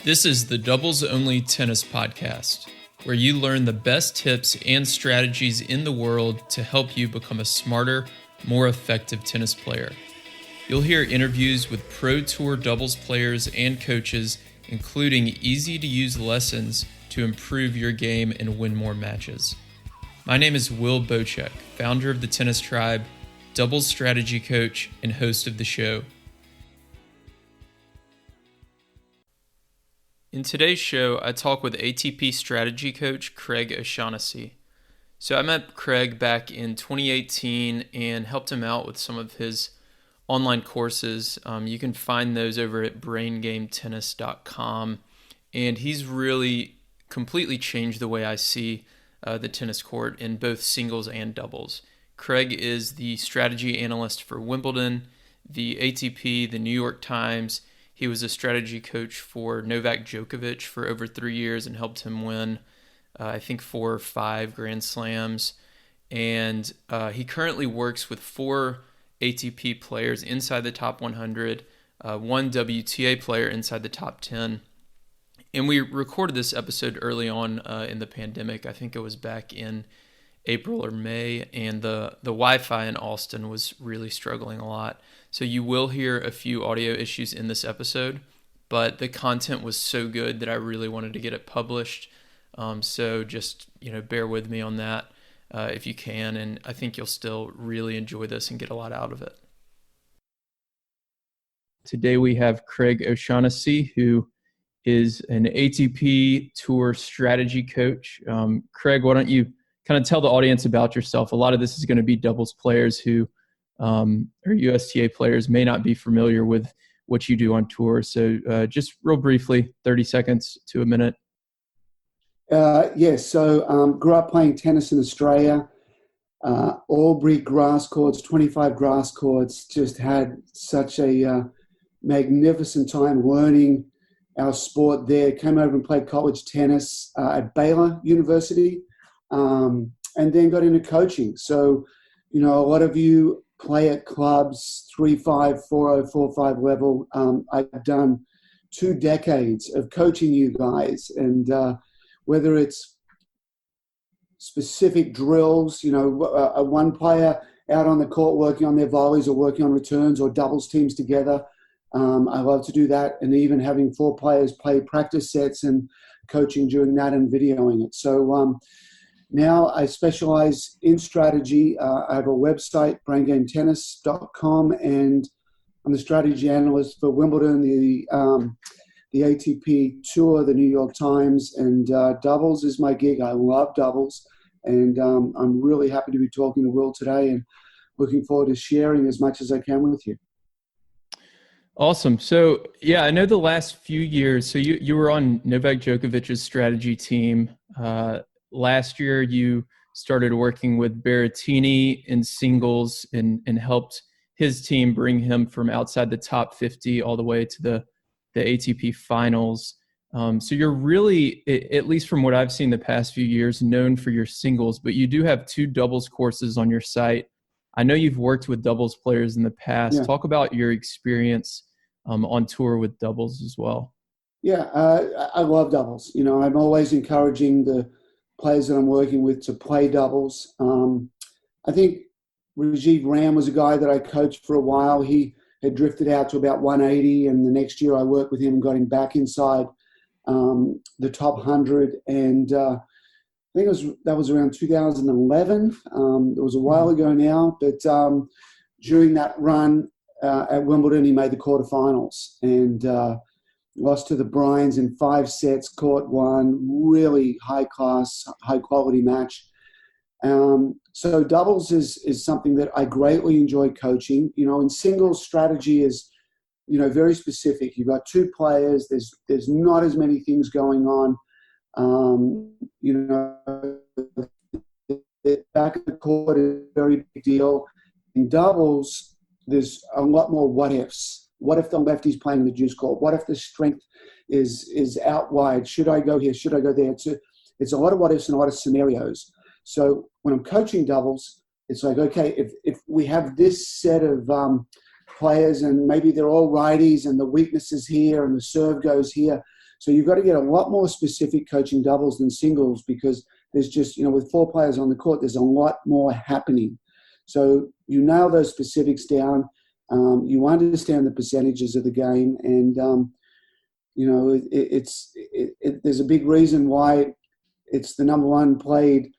This is the Doubles Only Tennis Podcast, where you learn the best tips and strategies in the world to help you become a smarter, more effective tennis player. You'll hear interviews with Pro Tour doubles players and coaches, including easy-to-use lessons to improve your game and win more matches. My name is Will Bocek, founder of the Tennis Tribe, doubles strategy coach, and host of the show. In today's show, I talk with ATP strategy coach Craig O'Shaughnessy. So I met Craig back in 2018 and helped him out with some of his online courses. You can find those over at braingametennis.com. And he's really completely changed the way I see the tennis court in both singles and doubles. Craig is the strategy analyst for Wimbledon, the ATP, the New York Times. He was a strategy coach for Novak Djokovic for over 3 years and helped him win, I think, 4 or 5 Grand Slams. And he currently works with 4 ATP players inside the top 100, 1 WTA player inside the top 10. And we recorded this episode early on in the pandemic. I think it was back in April or May, and the Wi-Fi in Austin was really struggling a lot. So you will hear a few audio issues in this episode, but the content was so good that I really wanted to get it published. So just, bear with me on that if you can, and I think you'll still really enjoy this and get a lot out of it. Today we have Craig O'Shaughnessy, who is an ATP Tour strategy coach. Craig, why don't you kind of tell the audience about yourself? A lot of this is going to be doubles players who or USTA players may not be familiar with what you do on tour. So just real briefly, 30 seconds to a minute. So grew up playing tennis in Australia, Albury grass courts, 25 grass courts, just had such a magnificent time learning our sport there. Came over and played college tennis at Baylor University, and then got into coaching. So, a lot of you play at clubs, 3-5, 4-0, 4-5 level. I've done 2 decades of coaching you guys, and whether it's specific drills, one player out on the court working on their volleys or working on returns or doubles teams together. I love to do that, and even having 4 players play practice sets and coaching during that and videoing it. So now I specialize in strategy. I have a website, braingametennis.com, and I'm the strategy analyst for Wimbledon, the ATP Tour, the New York Times, and doubles is my gig. I love doubles, and I'm really happy to be talking to Will today and looking forward to sharing as much as I can with you. Awesome. So, I know the last few years, so you were on Novak Djokovic's strategy team. Last year, you started working with Berrettini in singles and helped his team bring him from outside the top 50 all the way to the ATP finals. So you're really, at least from what I've seen the past few years, known for your singles, but you do have 2 doubles courses on your site. I know you've worked with doubles players in the past. Yeah. Talk about your experience on tour with doubles as well. Yeah, I love doubles. I'm always encouraging the players that I'm working with to play doubles. I think Rajiv Ram was a guy that I coached for a while. He had drifted out to about 180, and the next year I worked with him and got him back inside the top 100. And I think that was around 2011. It was a while ago now, but during that run at Wimbledon, he made the quarterfinals and lost to the Bryans in 5 sets, court 1, really high-class, high-quality match. So doubles is something that I greatly enjoy coaching. In singles, strategy is, very specific. You've got 2 players. There's not as many things going on. Back at the court is a very big deal. In doubles, there's a lot more what-ifs. What if the lefty's playing the juice court? What if the strength is out wide? Should I go here? Should I go there? It's a lot of what ifs and a lot of scenarios. So when I'm coaching doubles, it's like, okay, if we have this set of players and maybe they're all righties and the weakness is here and the serve goes here, So you've got to get a lot more specific coaching doubles than singles, because there's just, with 4 players on the court, there's a lot more happening. So you nail those specifics down. You understand the percentages of the game, and there's a big reason why it's the number one played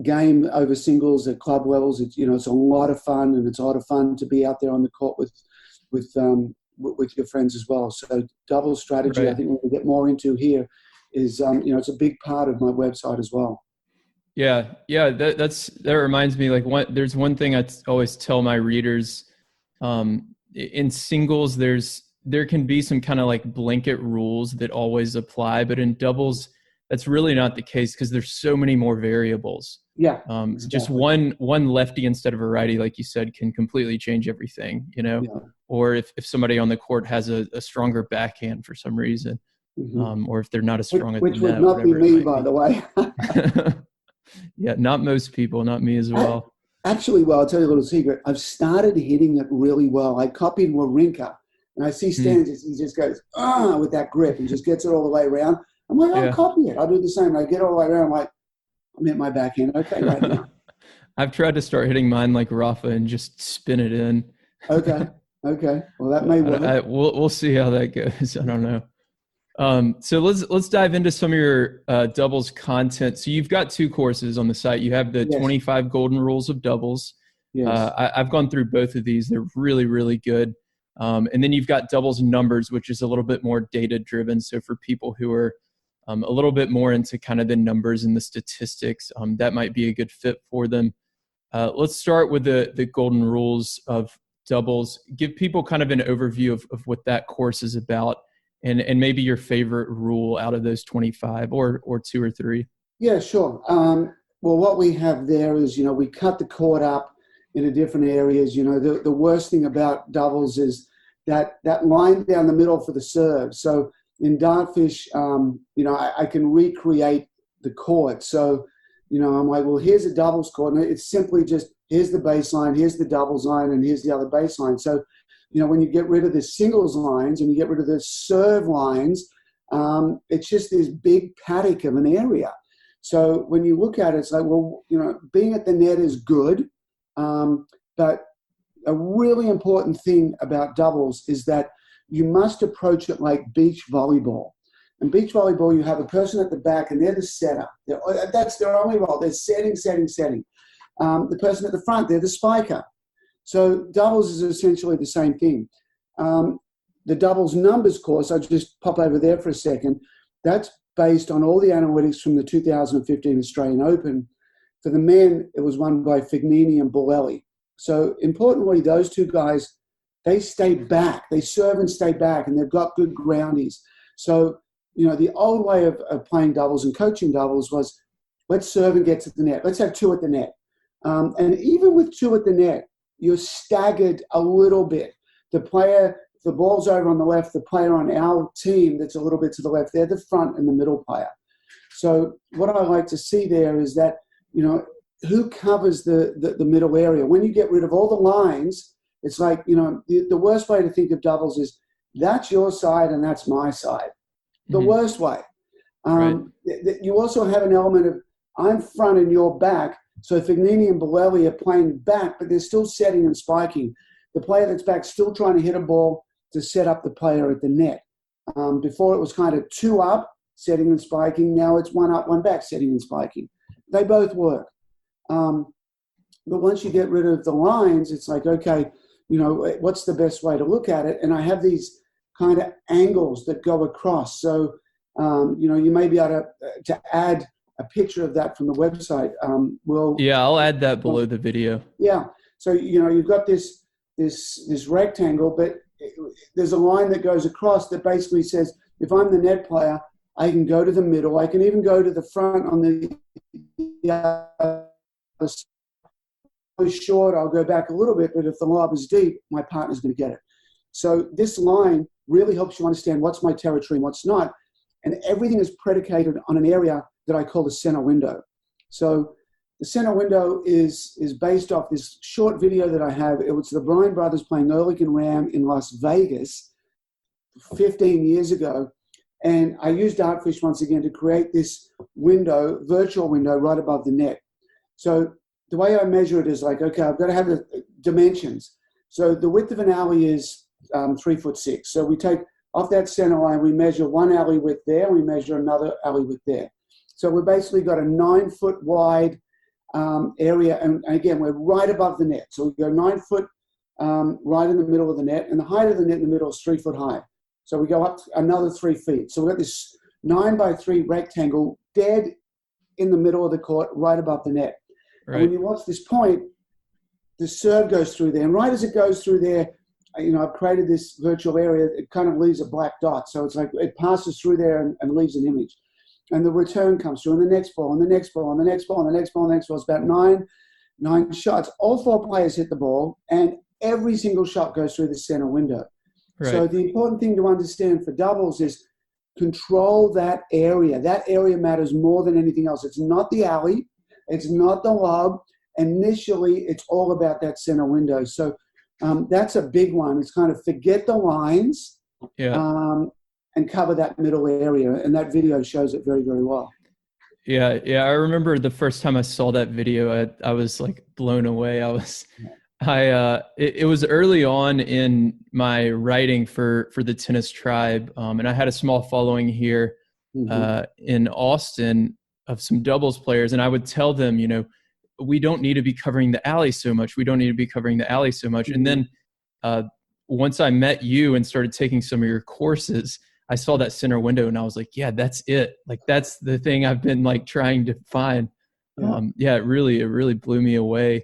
game over singles at club levels. It's a lot of fun, and it's a lot of fun to be out there on the court with your friends as well. So double strategy, right. I think we'll get more into here is it's a big part of my website as well. Yeah. That reminds me, there's one thing I always tell my readers. In singles, there can be some kind of blanket rules that always apply, but in doubles, that's really not the case, because there's so many more variables. Yeah. Exactly. Just one lefty instead of a righty, like you said, can completely change everything, Yeah. Or if somebody on the court has a stronger backhand for some reason, or if they're not as strong at the net. Which would not be me, by the way. Yeah, not most people, not me as well. Actually, I'll tell you a little secret. I've started hitting it really well. I copied Wawrinka, and I see Stan, he just goes, with that grip, and just gets it all the way around. I'm like, I'll copy it. I'll do the same. I get all the way around. I'm like, I'm at my backhand. Okay, right now. I've tried to start hitting mine like Rafa and just spin it in. Okay. Well, that may work. We'll see how that goes. I don't know. So let's dive into some of your doubles content. So you've got 2 courses on the site. You have the 25 golden rules of doubles. Yes. I've gone through both of these. They're really, really good. And then you've got doubles numbers, which is a little bit more data driven. So for people who are a little bit more into kind of the numbers and the statistics, that might be a good fit for them. Let's start with the golden rules of doubles. Give people kind of an overview of what that course is about, and maybe your favorite rule out of those 25 or 2 or 3. Yeah, sure. Well, what we have there is, we cut the court up into different areas. The worst thing about doubles is that line down the middle for the serve. So in Dartfish, I can recreate the court. So, I'm like, well, here's a doubles court. And it's simply just, here's the baseline, here's the doubles line, and here's the other baseline. So, when you get rid of the singles lines and you get rid of the serve lines, it's just this big paddock of an area. So when you look at it, it's like, well, being at the net is good. But a really important thing about doubles is that you must approach it like beach volleyball. In beach volleyball, you have a person at the back, and they're the setter. That's their only role. They're setting. The person at the front, they're the spiker. So doubles is essentially the same thing. The doubles numbers course, I'll just pop over there for a second. That's based on all the analytics from the 2015 Australian Open. For the men, it was won by Fognini and Bolelli. So importantly, those 2 guys, they stay back. They serve and stay back, and they've got good groundies. So, the old way of playing doubles and coaching doubles was, let's serve and get to the net. Let's have 2 at the net. And even with 2 at the net, you're staggered a little bit. The player, if the ball's over on the left, the player on our team that's a little bit to the left, they're the front and the middle player. So what I like to see there is that, who covers the middle area? When you get rid of all the lines, it's like, the worst way to think of doubles is that's your side and that's my side. The worst way. Right. You also have an element of I'm front and you're back. So Fognini and Bolelli are playing back, but they're still setting and spiking. The player that's back still trying to hit a ball to set up the player at the net. Before it was kind of 2 up, setting and spiking. Now it's 1 up, 1 back, setting and spiking. They both work. But once you get rid of the lines, it's like, okay, what's the best way to look at it? And I have these kind of angles that go across. So, you may be able to add a picture of that from the website. I'll add that below the video. Yeah. So, you've got this rectangle, but there's a line that goes across that basically says, if I'm the net player, I can go to the middle. I can even go to the front on the other side. If it's short, I'll go back a little bit, but if the lob is deep, my partner's going to get it. So this line really helps you understand what's my territory and what's not. And everything is predicated on an area that I call the center window. So the center window is based off this short video that I have. It was the Bryan brothers playing Ehrlich and Ram in Las Vegas 15 years ago. And I used Dartfish once again to create this window, virtual window, right above the net. So the way I measure it is like, okay, I've got to have the dimensions. So the width of an alley is 3'6". So we take off that center line, we measure one alley width there, we measure another alley width there. So we've basically got a 9-foot wide area, and again, we're right above the net. So we go 9 foot right in the middle of the net, and the height of the net in the middle is 3 foot high. So we go up another 3 feet. So we've got this 9x3 rectangle dead in the middle of the court, right above the net. Right. And when you watch this point, the serve goes through there. And right as it goes through there, I've created this virtual area. It kind of leaves a black dot. So it's like it passes through there and leaves an image. And the return comes through, and the next ball, and the next ball, and the next ball, and the next ball, and the next ball. It's about nine shots. All 4 players hit the ball, and every single shot goes through the center window. Right. So the important thing to understand for doubles is control that area. That area matters more than anything else. It's not the alley. It's not the lob. Initially, it's all about that center window. So that's a big one. It's kind of forget the lines and cover that middle area. And that video shows it very, very well. Yeah. I remember the first time I saw that video, I was like blown away. It was early on in my writing for the Tennis Tribe, and I had a small following here in Austin of some doubles players, and I would tell them, we don't need to be covering the alley so much. We don't need to be covering the alley so much. And then once I met you and started taking some of your courses, I saw that center window, and I was like, yeah, that's it. Like that's the thing I've been like trying to find. It really blew me away.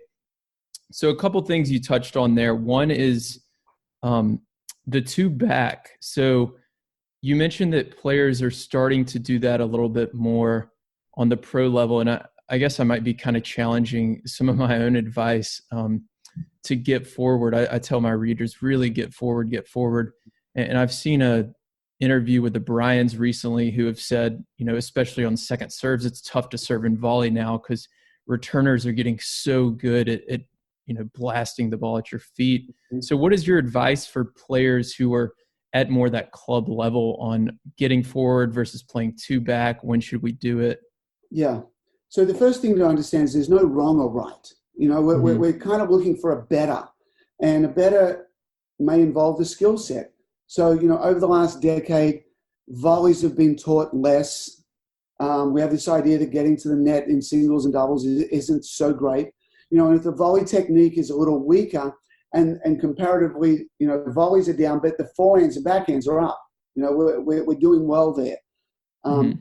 So a couple things you touched on there. One is the 2 back. So you mentioned that players are starting to do that a little bit more on the pro level. And I guess I might be kind of challenging some of my own advice to get forward. I tell my readers, really get forward. And I've seen a interview with the Bryans recently who have said, especially on second serves, it's tough to serve in volley now because returners are getting so good at blasting the ball at your feet. So what is your advice for players who are at more that club level on getting forward versus playing 2 back? When should we do it? Yeah. So the first thing to understand is there's no wrong or right. We're kind of looking for a better, and a better may involve the skill set. So, over the last decade, volleys have been taught less. We have this idea that getting to the net in singles and doubles isn't so great. And if the volley technique is a little weaker and comparatively, the volleys are down, but the forehands and backhands are up. We're doing well there.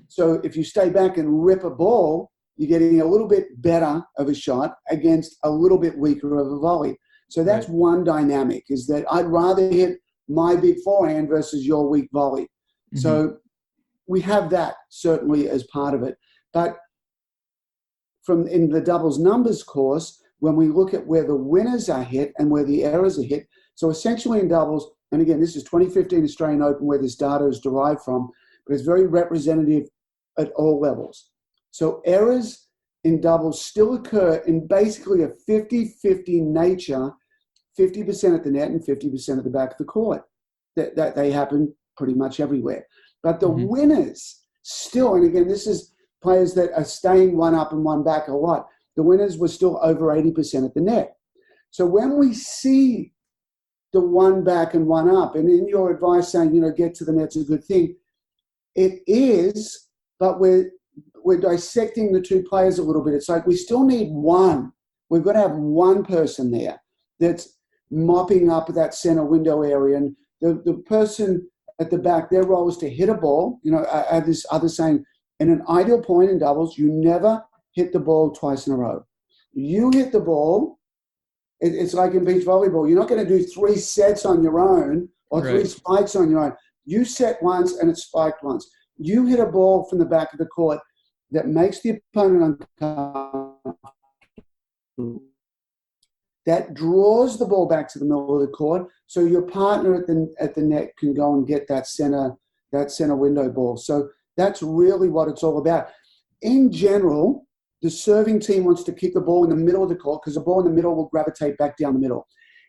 So if you stay back and rip a ball, you're getting a little bit better of a shot against a little bit weaker of a volley. So that's one dynamic, is that I'd rather hit my big forehand versus your weak volley. So we have that certainly as part of it. But in the doubles numbers course, when we look at where the winners are hit and where the errors are hit, so essentially in doubles, and again, this is 2015 Australian Open where this data is derived from, but it's very representative at all levels. So errors in doubles still occur in basically a 50-50 nature, 50% at the net and 50% at the back of the court. That they happen pretty much everywhere. But the winners still, and again, this is players that are staying 1 up and 1 back a lot, the winners were still over 80% at the net. So when we see the 1 back and 1 up, and in your advice saying, get to the net's a good thing, it is, but we're dissecting the 2 players a little bit. It's like we still need one. We've got to have one person there that's mopping up that center window area. And the person at the back, their role is to hit a ball. I have this other saying, in an ideal point in doubles, you never hit the ball twice in a row. You hit the ball, it's like in beach volleyball. You're not going to do 3 sets on your own or 3 spikes on your own. You set once and it's spiked once. You hit a ball from the back of the court that makes the opponent uncomfortable, that draws the ball back to the middle of the court, so your partner at the net can go and get that center window ball. So that's really what it's all about. In general, the serving team wants to kick the ball in the middle of the court because the ball in the middle will gravitate back down the middle.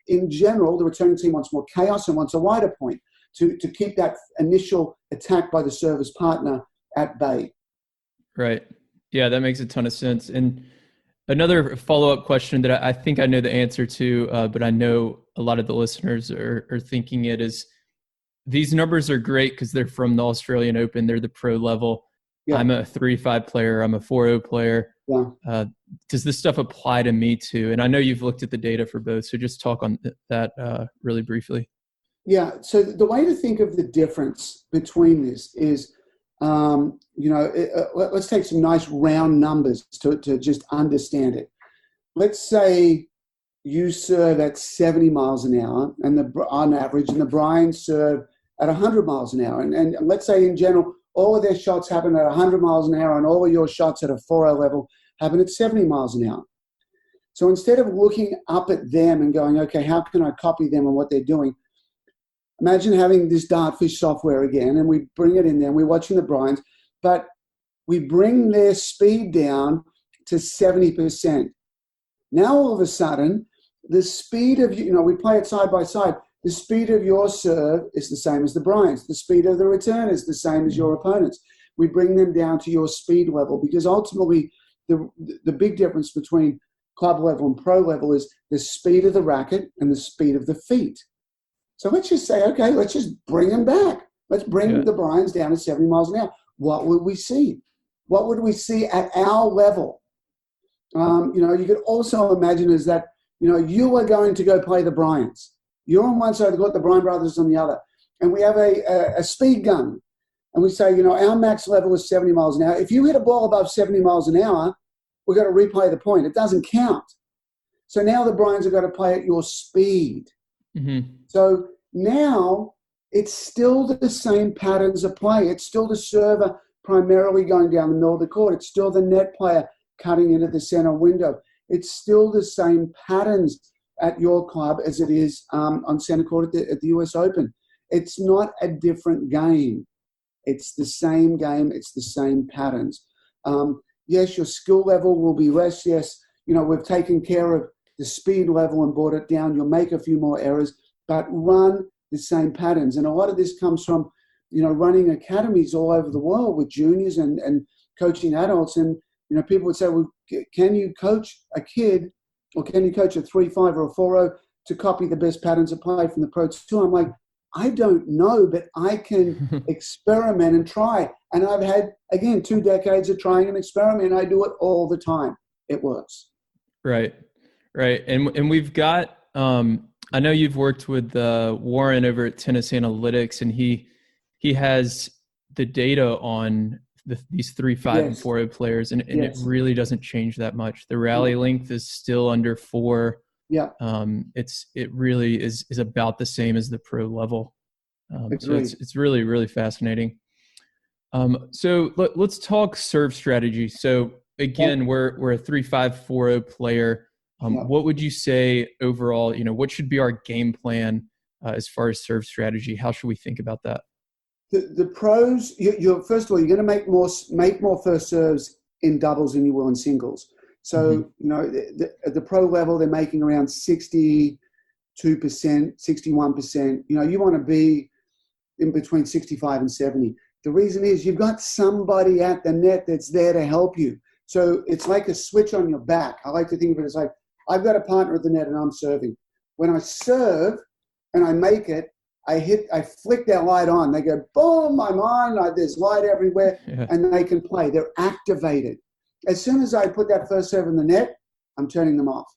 In general, the returning team wants more chaos and wants a wider point. to keep that initial attack by the service partner at bay. Right. Yeah, that makes a ton of sense. And another follow-up question that I think I know the answer to, but I know a lot of the listeners are thinking it is, these numbers are great because they're from the Australian Open. They're the pro level. Yeah. I'm a 3-5 player. I'm a 4-0 player. Yeah. Does this stuff apply to me too? And I know you've looked at the data for both, so just talk on that really briefly. Yeah. So the way to think of the difference between this is, let's take some nice round numbers to just understand it. Let's say you serve at 70 miles an hour on average, and the Bryans serve at 100 miles an hour. And let's say in general, all of their shots happen at 100 miles an hour, and all of your shots at a 4-0 level happen at 70 miles an hour. So instead of looking up at them and going, okay, how can I copy them and what they're doing? Imagine having this Dartfish software again, and we bring it in there, and we're watching the Bryans, but we bring their speed down to 70%. Now, all of a sudden, the speed of, we play it side by side. The speed of your serve is the same as the Bryans. The speed of the return is the same as your opponent's. We bring them down to your speed level, because ultimately the big difference between club level and pro level is the speed of the racket and the speed of the feet. So let's just say, okay, let's just bring them back. Let's bring the Bryans down to 70 miles an hour. What would we see? What would we see at our level? You could also imagine is that, you are going to go play the Bryans. You're on one side, the Bryan brothers on the other. And we have a speed gun. And we say, our max level is 70 miles an hour. If you hit a ball above 70 miles an hour, we've got to replay the point. It doesn't count. So now the Bryans have got to play at your speed. Mm-hmm. So now it's still the same patterns of play. It's still the server primarily going down the middle of the court. It's still the net player cutting into the center window. It's still the same patterns at your club as it is on center court at the US Open. It's not a different game. It's the same game. It's the same patterns. Yes, your skill level will be less. Yes, we've taken care of the speed level and brought it down. You'll make a few more errors, but run the same patterns. And a lot of this comes from, running academies all over the world with juniors and coaching adults. And, people would say, well, can you coach a kid, or can you coach a 3-5 or a 4-0 to copy the best patterns of play from the Pro Tour? I'm like, I don't know, but I can experiment and try. And I've had, again, 2 decades of trying and experimenting. I do it all the time. It works. Right. And we've got, I know you've worked with Warren over at Tennis Analytics, and he has the data on these 3-5 and 4-0 players, and it really doesn't change that much. The rally length is still under 4. Yeah. It really is about the same as the pro level. So it's really, really fascinating. So let's talk serve strategy. So again, we're a 3-5, 4-0 player. What would you say overall, what should be our game plan as far as serve strategy? How should we think about that? The pros, you're first of all, you're going to make more first serves in doubles than you will in singles. So, at the pro level, they're making around 62%, 61%. You want to be in between 65 and 70. The reason is you've got somebody at the net that's there to help you. So it's like a switch on your back. I like to think of it as like, I've got a partner at the net and I'm serving. When I serve and I make it, I flick that light on. They go, boom, I'm on. There's light everywhere, and they can play. They're activated. As soon as I put that first serve in the net, I'm turning them off.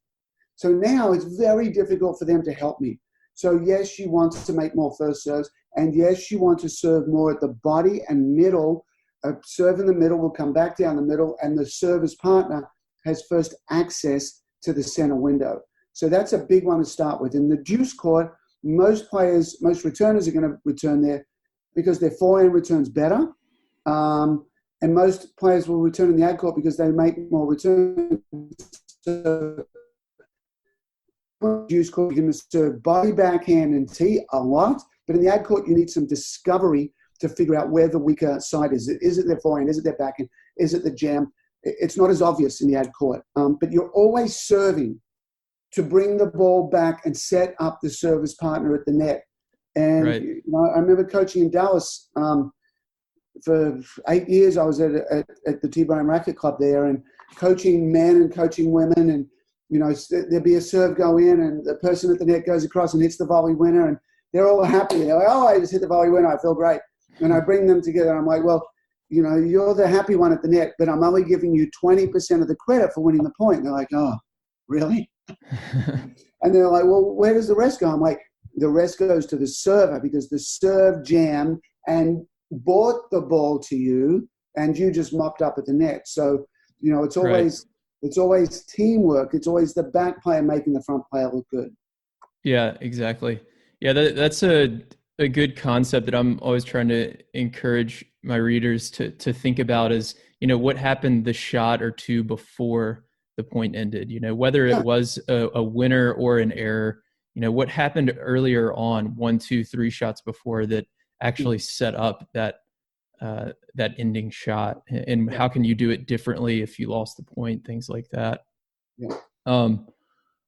So now it's very difficult for them to help me. So yes, you want to make more first serves, and yes, you want to serve more at the body and middle. A serve in the middle will come back down the middle, and the service partner has first access to the center window. So that's a big one to start with. In the deuce court, most returners are going to return there because their forehand returns better. And most players will return in the ad court because they make more returns. So deuce court, you can serve body, backhand, and tee a lot. But in the ad court, you need some discovery to figure out where the weaker side is. Is it their forehand? Is it their backhand? Is it the jam? It's not as obvious in the ad court. But you're always serving to bring the ball back and set up the service partner at the net. And Right. you know, I remember coaching in Dallas for 8 years. I was at the T-Bone Racket Club there, and coaching men and coaching women. And you know, there'd be a serve go in, and the person at the net goes across and hits the volley winner, and they're all happy. They're like, "Oh, I just hit the volley winner. I feel great." And I bring them together. And I'm like, "Well, you know, you're the happy one at the net, but I'm only giving you 20% of the credit for winning the point." And they're like, "Oh, really?" And they're like, "Well, where does the rest go?" I'm like, "The rest goes to the server, because the serve jammed and brought the ball to you, and you just mopped up at the net." So, you know, it's always teamwork. It's always the back player making the front player look good. Yeah, exactly. Yeah, that's a good concept that I'm always trying to encourage my readers to think about is, you know, what happened the shot or two before the point ended, you know, whether it was a winner or an error, you know, what happened earlier on 1, 2, 3 shots before that actually set up that ending shot, and how can you do it differently if you lost the point, things like that.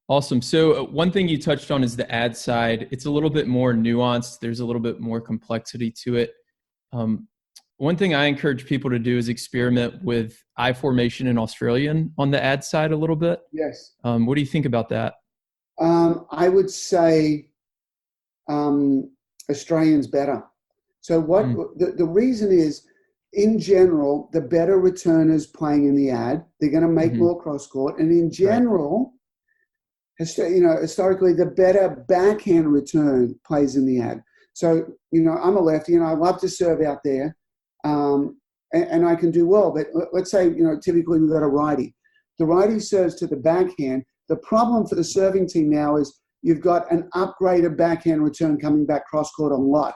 Awesome. So one thing you touched on is the ad side. It's a little bit more nuanced. There's a little bit more complexity to it. One thing I encourage people to do is experiment with I formation and Australian on the ad side a little bit. Yes. What do you think about that? I would say Australian's better. So what the reason is, in general, the better returners playing in the ad, they're going to make more cross court, and in general, historically, the better backhand return plays in the ad. So, you know, I'm a lefty and I love to serve out there, and I can do well. But let's say, you know, typically we've got a righty. The righty serves to the backhand. The problem for the serving team now is you've got an upgraded backhand return coming back cross court a lot.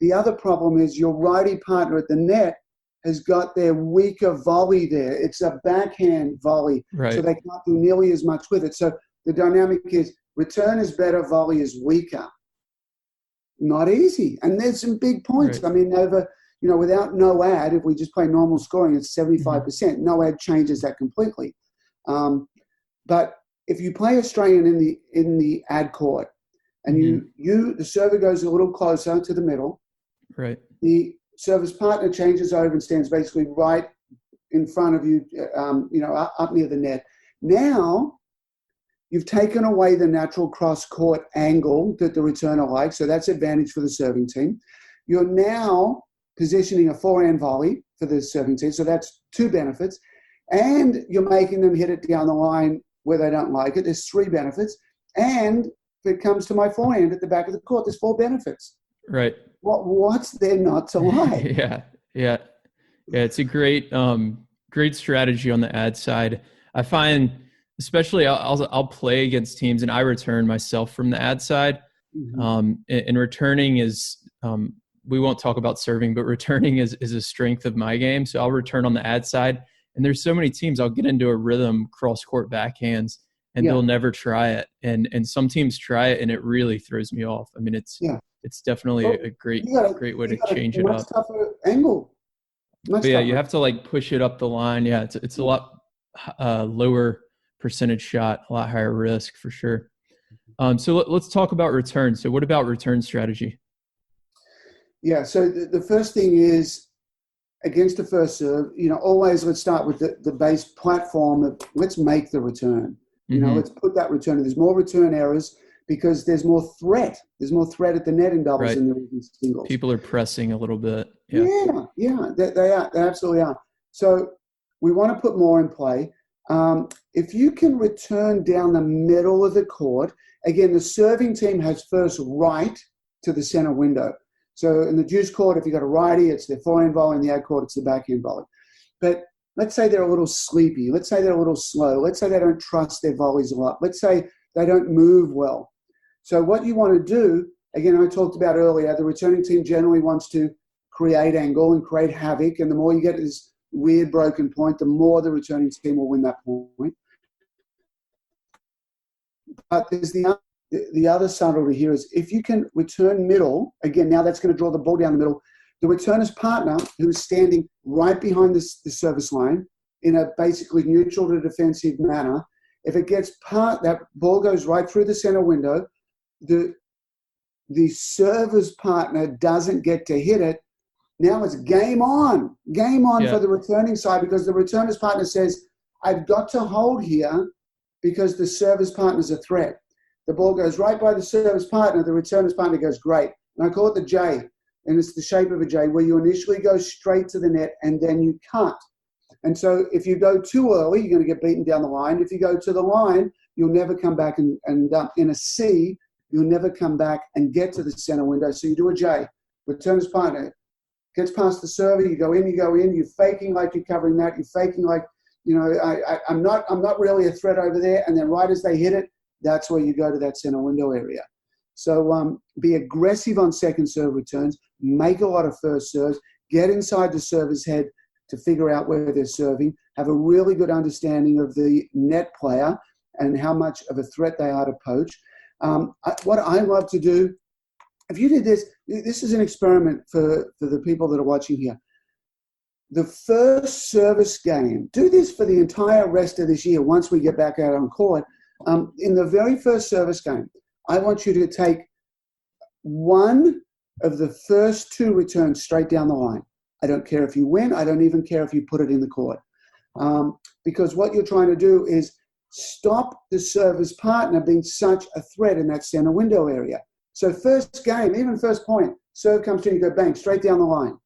The other problem is your righty partner at the net has got their weaker volley there. It's a backhand volley, so they can't do nearly as much with it. So the dynamic is return is better, volley is weaker. Not easy. And there's some big points. I mean, without no ad, if we just play normal scoring, it's 75%. No ad changes that completely. But if you play Australian in the ad court, and the server goes a little closer to the middle, the service partner changes over and stands basically right in front of you, up near the net. Now, you've taken away the natural cross-court angle that the returner likes, so that's advantage for the serving team. You're now positioning a forehand volley for the serving team, so that's 2 benefits. And you're making them hit it down the line where they don't like it. There's 3 benefits. And if it comes to my forehand at the back of the court, there's 4 benefits. Right. What's there not to like? Yeah. It's a great strategy on the ad side. I find, especially I'll play against teams and I return myself from the ad side. And returning is, we won't talk about serving, but returning is a strength of my game. So I'll return on the ad side. And there's so many teams I'll get into a rhythm cross court backhands and they'll never try it. And some teams try it and it really throws me off. I mean, it's definitely a great way to change it up. Much tougher angle. You have to like push it up the line. Yeah, it's a lot lower percentage shot, a lot higher risk for sure. So let's talk about return. So what about return strategy? Yeah, so the first thing is, against the first serve, always let's start with the base platform of let's make the return. Let's put that return in. There's more return errors because there's more threat. There's more threat at the net in doubles than there is in singles. People are pressing a little bit. Yeah, they are. They absolutely are. So we want to put more in play. If you can return down the middle of the court, again, the serving team has first right to the center window. So in the deuce court, if you've got a righty, it's their forehand volley. In the ad court, it's the backhand volley. But let's say they're a little sleepy. Let's say they're a little slow. Let's say they don't trust their volleys a lot. Let's say they don't move well. So what you want to do, again, I talked about earlier, the returning team generally wants to create angle and create havoc. And the more you get this weird broken point, the more the returning team will win that point. But there's the other subtlety here is if you can return middle, again, now that's going to draw the ball down the middle. The returner's partner, who's standing right behind the service line in a basically neutral to defensive manner, if it gets that ball goes right through the center window, the the server's partner doesn't get to hit it, now it's game on for the returning side, because the returner's partner says, I've got to hold here because the server's partner's a threat. The ball goes right by the server's partner, the returner's partner goes, great. And I call it the J, and it's the shape of a J, where you initially go straight to the net and then you cut. And so if you go too early, you're going to get beaten down the line. If you go to the line, you'll never come back and in a C, you'll never come back and get to the center window. So you do a J. Returner's partner gets past the server, you go in, you're faking like you're covering that, you're faking like, I'm not really a threat over there. And then right as they hit it, that's where you go to that center window area. So be aggressive on second serve returns, make a lot of first serves, get inside the server's head to figure out where they're serving, have a really good understanding of the net player and how much of a threat they are to poach. What I love to do, if you did this is an experiment for the people that are watching here. The first service game, do this for the entire rest of this year once we get back out on court. In the very first service game, I want you to take one of the first two returns straight down the line. I don't care if you win. I don't even care if you put it in the court. Because what you're trying to do is stop the server's partner being such a threat in that center window area. So first game, even first point, serve comes to you, go bang, straight down the line.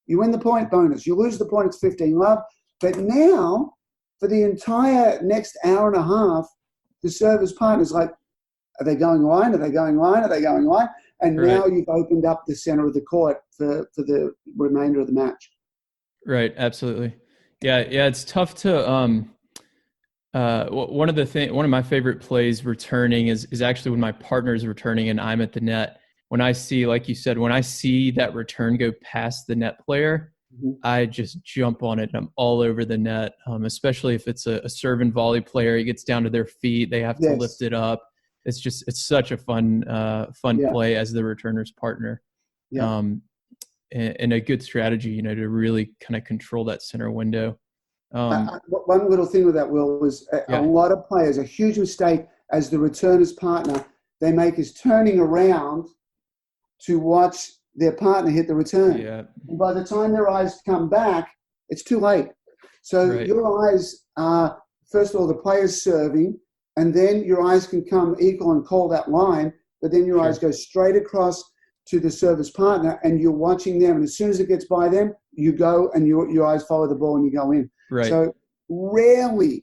You win the point, bonus. You lose the point, it's 15 love. But now, for the entire next hour and a half, the server's partner's like, are they going line? Are they going line? Are they going line? And right. Now you've opened up the center of the court for the remainder of the match. Right, absolutely. Yeah, it's tough to one of my favorite plays returning is actually when my partner's returning and I'm at the net. When I see, like you said, when I see that return go past the net player, I just jump on it and I'm all over the net, especially if it's a serve and volley player. He gets down to their feet. They have to lift it up. It's such a fun play as the returner's partner. Yeah. And a good strategy, to really kind of control that center window. One little thing with that, Will, was a lot of players, a huge mistake as the returner's partner they make is turning around to watch their partner hit the return. Yeah. And by the time their eyes come back, it's too late. So your eyes are, first of all, the player's serving, and then your eyes can come equal and call that line, but then your eyes go straight across to the service partner, and you're watching them. And as soon as it gets by them, you go and your eyes follow the ball and you go in. Right. So rarely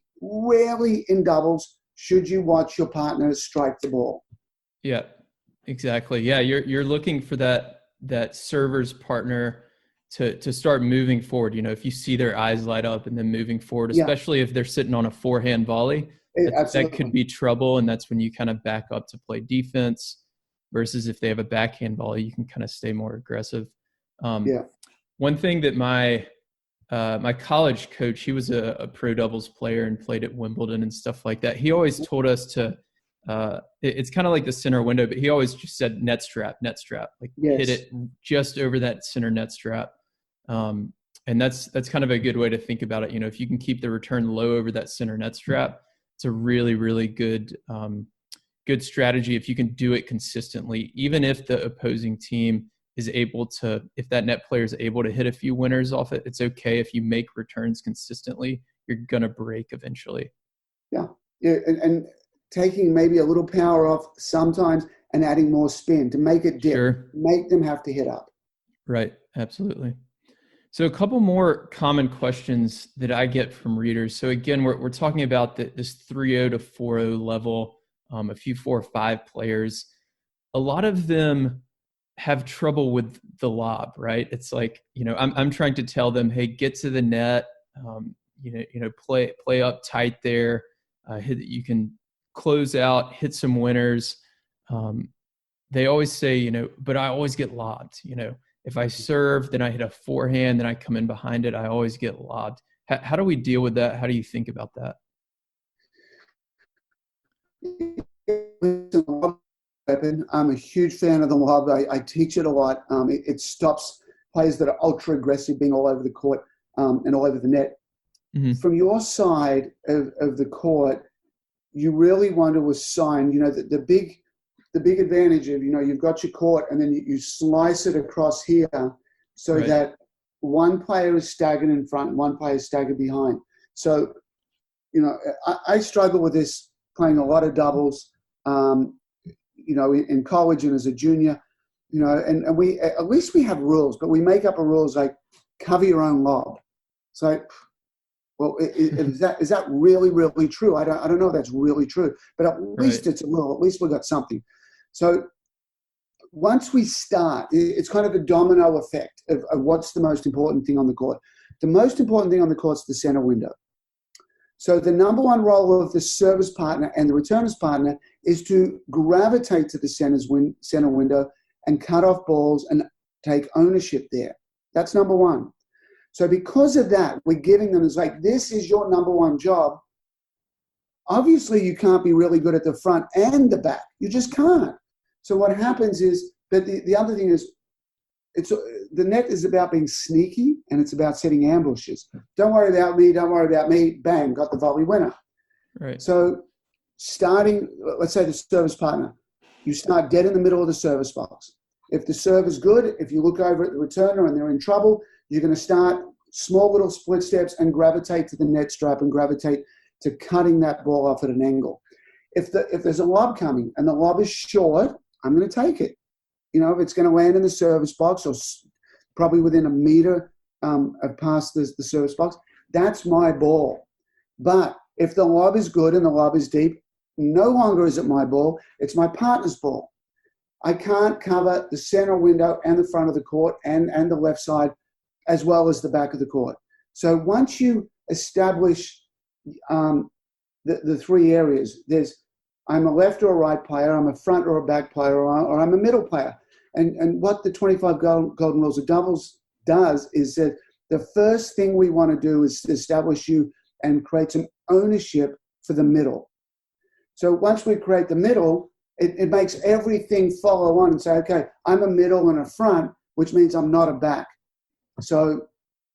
in doubles should you watch your partner strike the ball. Yeah, exactly. Yeah, you're looking for that server's partner to start moving forward. If you see their eyes light up and then moving forward, especially if they're sitting on a forehand volley, that could be trouble. And that's when you kind of back up to play defense versus if they have a backhand volley, you can kind of stay more aggressive. One thing that my college coach, he was a pro doubles player and played at Wimbledon and stuff like that. He always told us to, it's kind of like the center window, but he always just said net strap, like hit it just over that center net strap. And that's kind of a good way to think about it. If you can keep the return low over that center net strap, it's a really, really good strategy if you can do it consistently, even if the opposing team is able to, if that net player is able to hit a few winners off it, it's okay. If you make returns consistently, you're going to break eventually. Yeah. And taking maybe a little power off sometimes and adding more spin to make it dip, make them have to hit up. Right. Absolutely. So a couple more common questions that I get from readers. So again, we're talking about this 3-0 to 4-0 level, a few 4 or 5 players. A lot of them have trouble with the lob, right? It's like, I'm trying to tell them, hey, get to the net, play up tight there. You can close out, hit some winners. They always say, but I always get lobbed. If I serve, then I hit a forehand, then I come in behind it, I always get lobbed. How do we deal with that? How do you think about that? I'm a huge fan of the lob. I teach it a lot. It stops players that are ultra aggressive being all over the court and all over the net. Mm-hmm. From your side of the court, you really want to assign, the big the big advantage of, you've got your court and then you slice it across here so that one player is staggered in front and one player is staggered behind. So, I struggle with this playing a lot of doubles, in college and as a junior, and we, at least we have rules, but we make up a rules like cover your own lob. It's like, well, is that really, really true? I don't know if that's really true, but at least it's a rule. At least we've got something. So once we start, it's kind of a domino effect of what's the most important thing on the court. The most important thing on the court is the center window. So the number one role of the service partner and the returner's partner is to gravitate to the center window and cut off balls and take ownership there. That's number one. So because of that, we're giving them, it's like, this is your number one job. Obviously, you can't be really good at the front and the back. You just can't. So what happens is, but the other thing is, the net is about being sneaky and it's about setting ambushes. Don't worry about me. Don't worry about me. Bang, got the volley winner. Right. So starting, let's say the service partner, you start dead in the middle of the service box. If the serve is good, if you look over at the returner and they're in trouble, you're going to start small little split steps and gravitate to the net strap and gravitate to cutting that ball off at an angle. If there's a lob coming and the lob is short, I'm going to take it. If it's going to land in the service box or probably within a meter past the service box, that's my ball. But if the lob is good and the lob is deep, no longer is it my ball, it's my partner's ball. I can't cover the center window and the front of the court and the left side as well as the back of the court. So once you establish the three areas, I'm a left or a right player, I'm a front or a back player, or I'm a middle player. And what the 25 golden rules of doubles does is that the first thing we want to do is establish you and create some ownership for the middle. So once we create the middle, it makes everything follow on and say, okay, I'm a middle and a front, which means I'm not a back. So,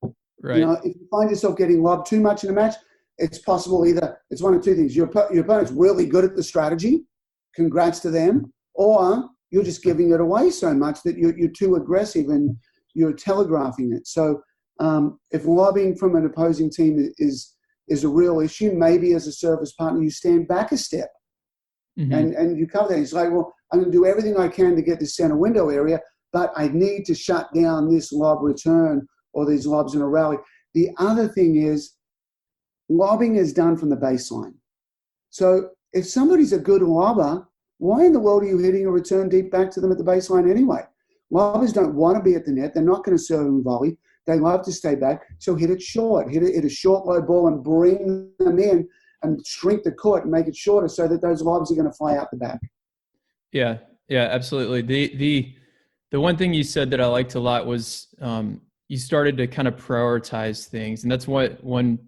if you find yourself getting lobbed too much in a match, it's possible it's one of two things. Your opponent's really good at the strategy, congrats to them, or you're just giving it away so much that you're too aggressive and you're telegraphing it. So if lobbing from an opposing team is a real issue, maybe as a service partner, you stand back a step and you cover that. It's like, well, I'm going to do everything I can to get this center window area, but I need to shut down this lob return or these lobs in a rally. The other thing is, lobbing is done from the baseline. So if somebody's a good lobber, why in the world are you hitting a return deep back to them at the baseline anyway? Lobbers don't want to be at the net. They're not going to serve them volley. They love to stay back. So hit it short. Hit a short, low ball and bring them in and shrink the court and make it shorter so that those lobs are going to fly out the back. Yeah, absolutely. The one thing you said that I liked a lot was you started to kind of prioritize things. And that's one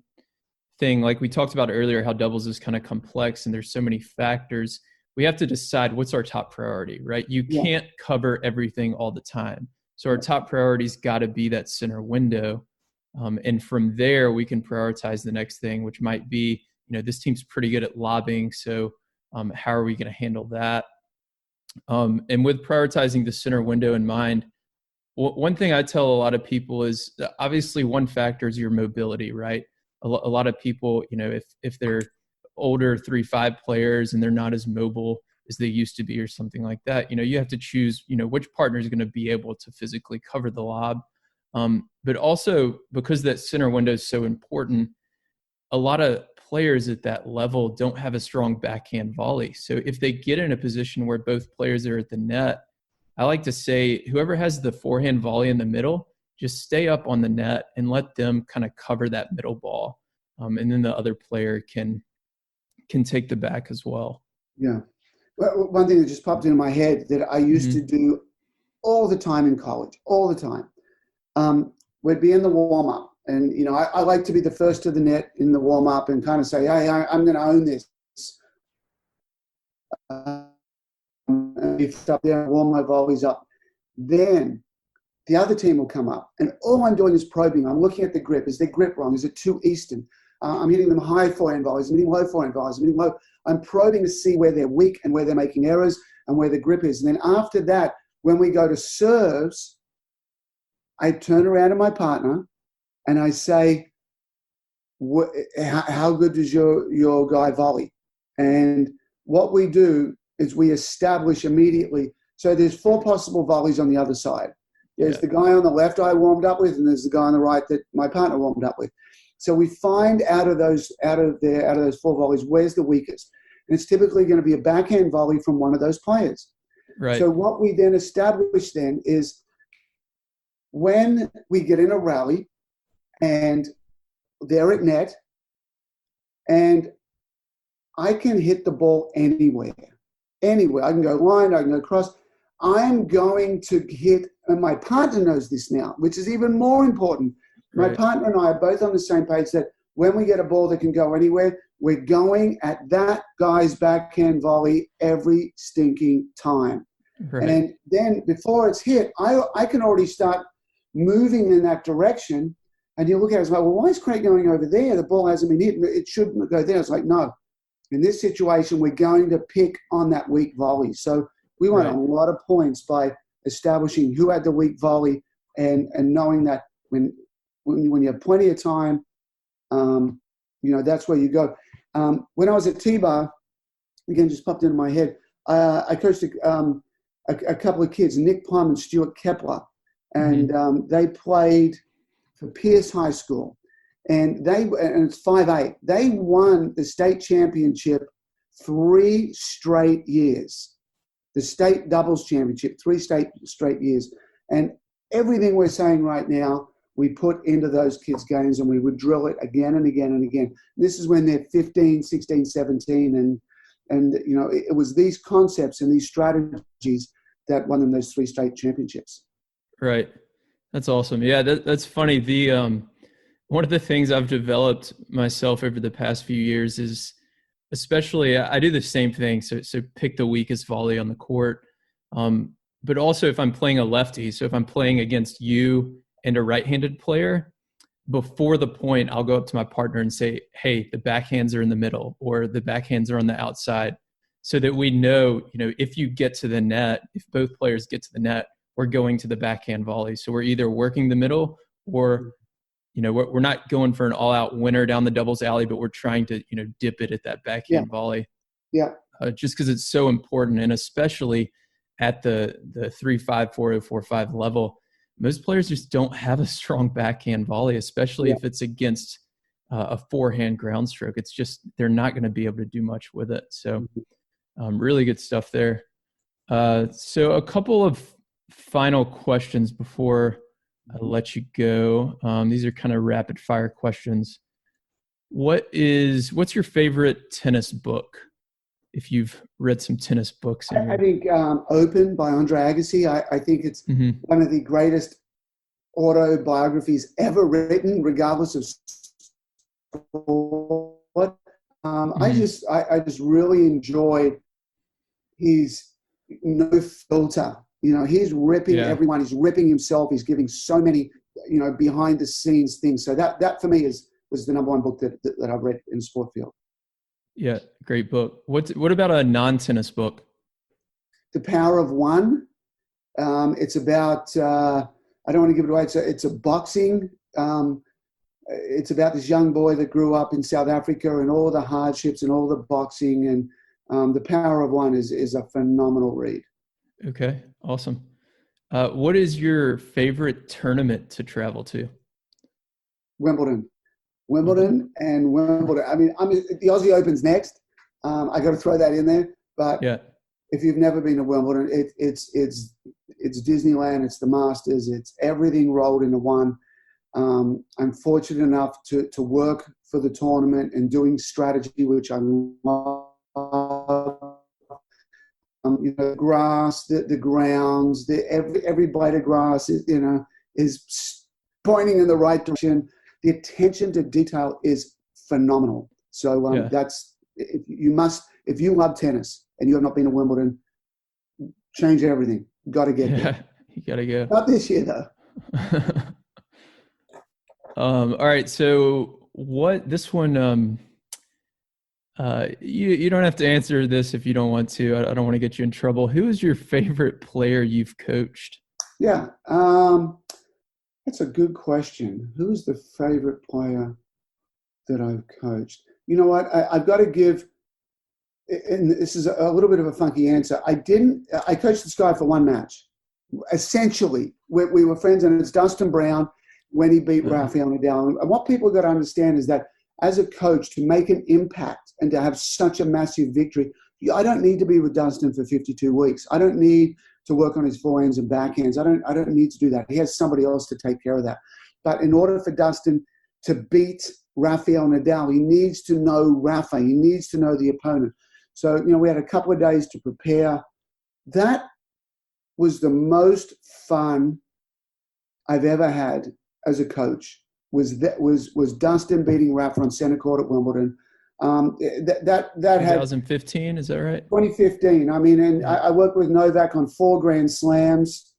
thing, like we talked about earlier, how doubles is kind of complex and there's so many factors. We have to decide what's our top priority, right? You can't cover everything all the time. So our top priority's got to be that center window. And from there, we can prioritize the next thing, which might be, this team's pretty good at lobbing. So how are we going to handle that? And with prioritizing the center window in mind, one thing I tell a lot of people is that obviously one factor is your mobility, right? A lot of people, if they're older 3-5 players and they're not as mobile as they used to be or something like that, you have to choose, which partner is going to be able to physically cover the lob. But also because that center window is so important, a lot of players at that level don't have a strong backhand volley. So if they get in a position where both players are at the net, I like to say whoever has the forehand volley in the middle, just stay up on the net and let them kind of cover that middle ball. And then the other player can take the back as well. Yeah. Well, one thing that just popped into my head that I used to do all the time in college, all the time, would be in the warm-up. And, I like to be the first to the net in the warm-up and kind of say, hey, I'm going to own this. If up there, warm my volleys up. Then the other team will come up. And all I'm doing is probing. I'm looking at the grip. Is their grip wrong? Is it too Eastern? I'm hitting them high forehand volleys. I'm hitting low forehand volleys. I'm probing to see where they're weak and where they're making errors and where the grip is. And then after that, when we go to serves, I turn around to my partner and I say, how good does your guy volley? And what we do is we establish immediately. So there's 4 possible volleys on the other side. There's the guy on the left I warmed up with, and there's the guy on the right that my partner warmed up with. So we find out of those 4 volleys, where's the weakest? And it's typically going to be a backhand volley from one of those players. Right. So what we then establish then is when we get in a rally and they're at net and I can hit the ball anywhere. Anywhere. I can go line, I can go cross. I'm going to hit, and my partner knows this now, which is even more important. My partner and I are both on the same page that when we get a ball that can go anywhere, we're going at that guy's backhand volley every stinking time. Right. And then before it's hit, I can already start moving in that direction. And you look at it, it's like, well, why is Craig going over there? The ball hasn't been hit. It shouldn't go there. It's like, no. In this situation, we're going to pick on that weak volley. So we won a lot of points by establishing who had the weak volley and knowing that when you have plenty of time, that's where you go. When I was at T-Bar, again, just popped into my head, I coached a couple of kids, Nick Plum and Stuart Kepler, and they played for Pierce High School. And it's 5'8". They won the state championship 3 straight years. The state doubles championship, 3 straight years. And everything we're saying right now, we put into those kids' games, and we would drill it again and again and again. This is when they're 15, 16, 17. And it was these concepts and these strategies that won them those 3 state championships. Right. That's awesome. Yeah, that's funny. One of the things I've developed myself over the past few years is, especially, I do the same thing. So pick the weakest volley on the court. But also if I'm playing a lefty, so if I'm playing against you and a right-handed player, before the point, I'll go up to my partner and say, hey, the backhands are in the middle or the backhands are on the outside, so that we know, if you get to the net, if both players get to the net, we're going to the backhand volley. So we're either working the middle or we're not going for an all-out winner down the doubles alley, but we're trying to, dip it at that backhand volley. Yeah. Just because it's so important, and especially at the 3-5, 4-0, 4-5 level, most players just don't have a strong backhand volley, especially if it's against a forehand ground stroke. It's just they're not going to be able to do much with it. So really good stuff there. So a couple of final questions before I'll let you go. These are kind of rapid fire questions. What's your favorite tennis book? If you've read some tennis books. I think Open by Andre Agassi. I think it's one of the greatest autobiographies ever written, regardless of sport. I just really enjoyed his no filter. He's ripping everyone. He's ripping himself. He's giving so many, behind the scenes things. So that for me was the number one book that I've read in the sport field. Yeah, great book. What about a non-tennis book? The Power of One. It's about, I don't want to give it away. It's a boxing. It's about this young boy that grew up in South Africa and all the hardships and all the boxing. And The Power of One is a phenomenal read. Okay, awesome. What is your favorite tournament to travel to? Wimbledon. And Wimbledon. I mean, the Aussie Open's next. I got to throw that in there. But if you've never been to Wimbledon, it's Disneyland. It's the Masters. It's everything rolled into one. I'm fortunate enough to work for the tournament and doing strategy, which I love. Grass, the grounds, every blade of grass is pointing in the right direction. The attention to detail is phenomenal. So that's, if you love tennis and you have not been to Wimbledon, change everything. Got to get there. You got to go. Not this year though. All right. So this one, You don't have to answer this if you don't want to. I don't want to get you in trouble. Who is your favorite player you've coached? Yeah, that's a good question. Who's the favorite player that I've coached? You know what? I've got to give, and this is a little bit of a funky answer. I coached this guy for one match. Essentially, we were friends, and it's Dustin Brown when he beat Rafael Nadal. And what people got to understand is that as a coach, to make an impact and to have such a massive victory, I don't need to be with Dustin for 52 weeks. I don't need to work on his forehands and backhands. I don't need to do that. He has somebody else to take care of that. But in order for Dustin to beat Rafael Nadal, he needs to know Rafa. He needs to know the opponent. So, we had a couple of days to prepare. That was the most fun I've ever had as a coach. Was Dustin beating Rafa on center court at Wimbledon. That had 2015, is that right? 2015. I worked with Novak on 4 Grand Slams,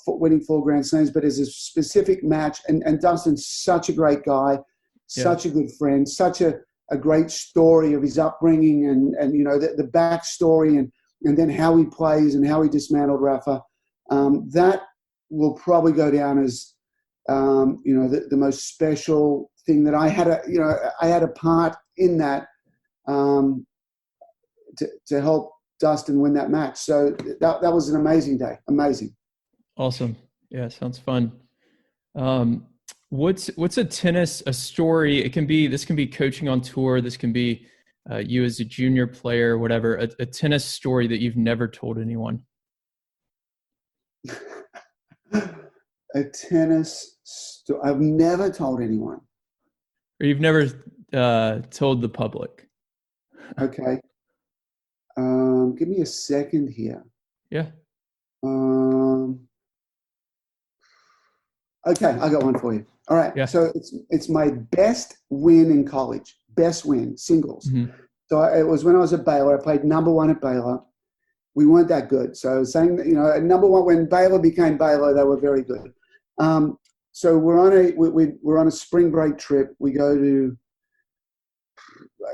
winning 4 Grand Slams, but as a specific match, and Dustin's such a great guy, such a good friend, such a great story of his upbringing and the backstory and then how he plays and how he dismantled Rafa. That will probably go down as the most special thing that I had a part in that to help Dustin win that match. So that was an amazing day. Amazing. Awesome. Yeah, sounds fun. What's a story? This can be coaching on tour. This can be you as a junior player, whatever, a tennis story that you've never told anyone. A tennis story I've never told anyone. Or you've never told the public. Okay. Give me a second here. Yeah. Okay, I got one for you. All right. Yeah. So it's my best win in college. Best win, singles. Mm-hmm. So it was when I was at Baylor. I played number 1 at Baylor. We weren't that good. So saying, at number 1, when Baylor became Baylor, they were very good. So we're on a spring break trip. We go to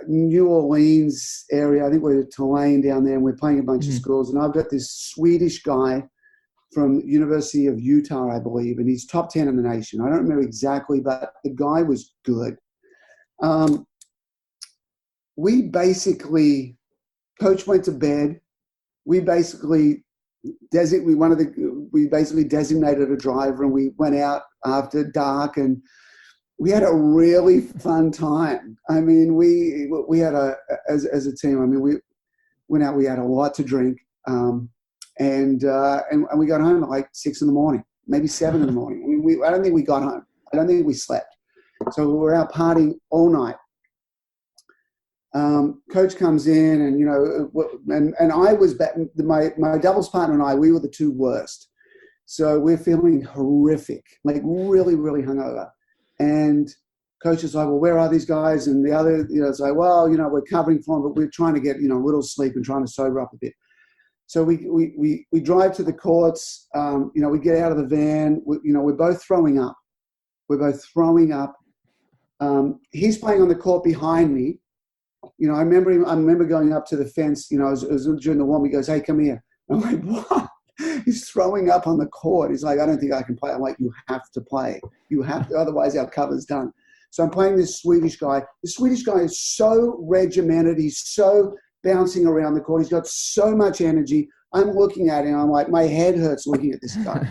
New Orleans area. I think we're Tulane down there, and we're playing a bunch of schools. And I've got this Swedish guy from University of Utah, I believe, and he's top 10 in the nation. I don't remember exactly, but the guy was good. We basically, coach went to bed. We basically designated a driver, and we went out after dark, and we had a really fun time. I mean, we had as a team. We went out. We had a lot to drink, and we got home at like 6 a.m, maybe 7 a.m. I don't think we got home. I don't think we slept. So we were out partying all night. Coach comes in, and I was my doubles partner and I. We were the 2 worst. So we're feeling horrific, like really, really hungover. And coach is like, well, where are these guys? And the other, it's like, well, we're covering for them, but we're trying to get, a little sleep and trying to sober up a bit. So we drive to the courts. We get out of the van. We're both throwing up. He's playing on the court behind me. I remember going up to the fence. It was during the warm. He goes, "Hey, come here." I'm like, "What?" He's throwing up on the court. He's like, "I don't think I can play." I'm like, "You have to play. You have to, otherwise our cover's done." So I'm playing this Swedish guy. The Swedish guy is so regimented. He's so bouncing around the court. He's got so much energy. I'm looking at him. I'm like, my head hurts looking at this guy.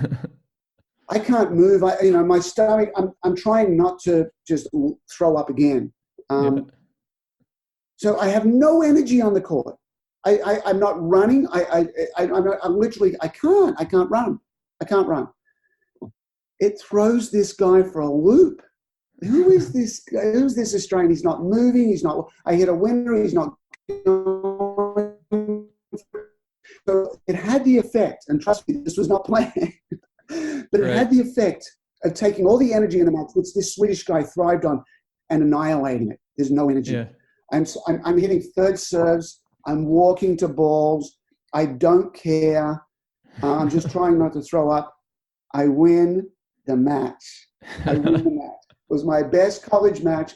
I can't move. My stomach. I'm trying not to just throw up again. So I have no energy on the court. I'm not running. I'm literally, I can't run. It throws this guy for a loop. Who is this guy? Who's this Australian? He's not moving. I hit a winner. He's not. So it had the effect, and trust me, this was not planned, but it had the effect of taking all the energy in the match, which this Swedish guy thrived on, and annihilating it. There's no energy. Yeah. I'm hitting third serves. I'm walking to balls. I don't care. I'm just trying not to throw up. I win the match. It was my best college match.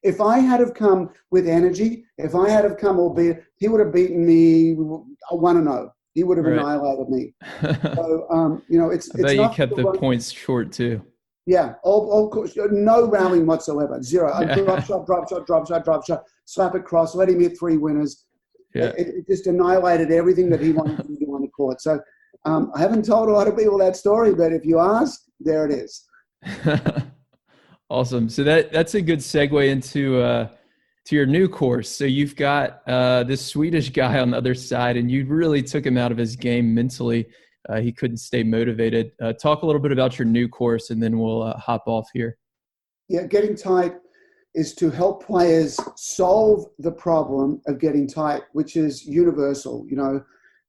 If I had have come with energy, if I had have come, albeit he would have beaten me 1-0. He would have annihilated me. So it's I bet not you kept the points short too. Yeah, all no rallying whatsoever. Zero. Drop shot, slap it cross, let him hit 3 winners. Yeah. It just annihilated everything that he wanted to do on the court. So I haven't told a lot of people that story, but if you ask, there it is. Awesome. So that's a good segue into to your new course. So you've got this Swedish guy on the other side, and you really took him out of his game mentally. He couldn't stay motivated. Talk a little bit about your new course, and then we'll hop off here. Yeah, Getting Tight is to help players solve the problem of getting tight, which is universal.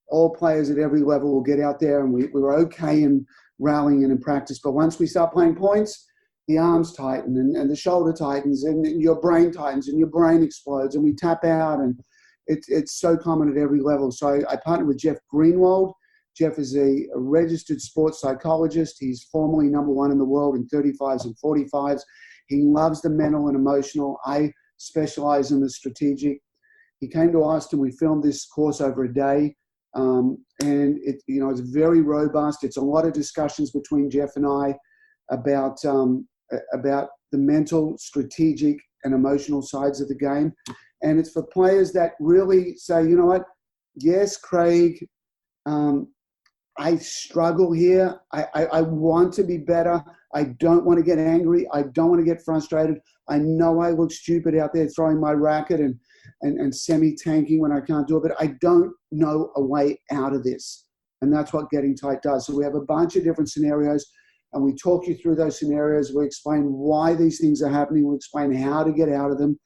All players at every level will get out there, and we were okay in rallying and in practice. But once we start playing points, the arms tighten and the shoulder tightens and your brain tightens and your brain explodes and we tap out, and it's so common at every level. So I partnered with Jeff Greenwald. Jeff is a registered sports psychologist. He's formerly number 1 in the world in 35s and 45s. He loves the mental and emotional. I specialize in the strategic. He came to Austin. We filmed this course over a day. And it's very robust. It's a lot of discussions between Jeff and I about the mental, strategic, and emotional sides of the game. And it's for players that really say, you know what, yes, Craig, I struggle here. I want to be better. I don't want to get angry. I don't want to get frustrated. I know I look stupid out there throwing my racket and semi-tanking when I can't do it, but I don't know a way out of this. And that's what Getting Tight does. So we have a bunch of different scenarios, and we talk you through those scenarios. We explain why these things are happening. We explain how to get out of them.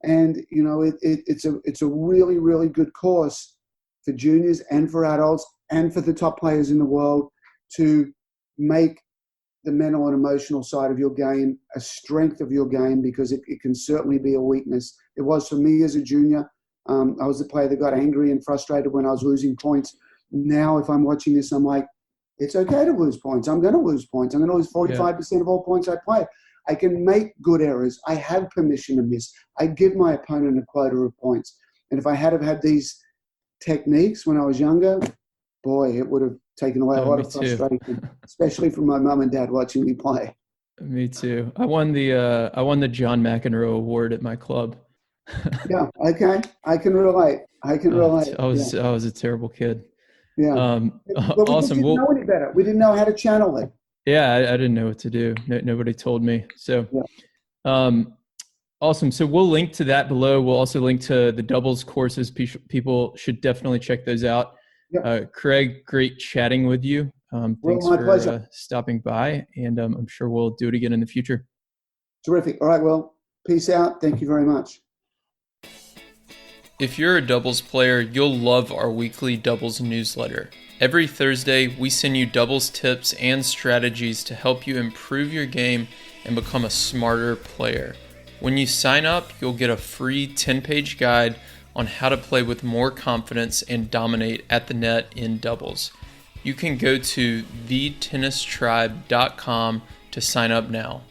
It's a really, really good course for juniors and for adults and for the top players in the world to make the mental and emotional side of your game a strength of your game, because it can certainly be a weakness. It was for me as a junior. I was the player that got angry and frustrated when I was losing points. Now, if I'm watching this, I'm like, it's okay to lose points. I'm going to lose points. I'm going to lose 45% of all points I play. I can make good errors. I have permission to miss. I give my opponent a quota of points. And if I had have had these techniques when I was younger, boy, it would have taken away a lot of frustration, especially from my mum and dad watching me play. Me too. I won the John McEnroe Award at my club. Yeah. Okay. I can relate. I was a terrible kid. Yeah. Awesome. We didn't know any better. We didn't know how to channel it. Yeah, I didn't know what to do. Nobody told me. So, awesome. So we'll link to that below. We'll also link to the doubles courses. People should definitely check those out. Yep. Craig, great chatting with you. Thanks for stopping by, and I'm sure we'll do it again in the future. Terrific. All right, well, peace out. Thank you very much. If you're a doubles player, you'll love our weekly doubles newsletter. Every Thursday, we send you doubles tips and strategies to help you improve your game and become a smarter player. When you sign up, you'll get a free 10-page guide on how to play with more confidence and dominate at the net in doubles. You can go to thetennistribe.com to sign up now.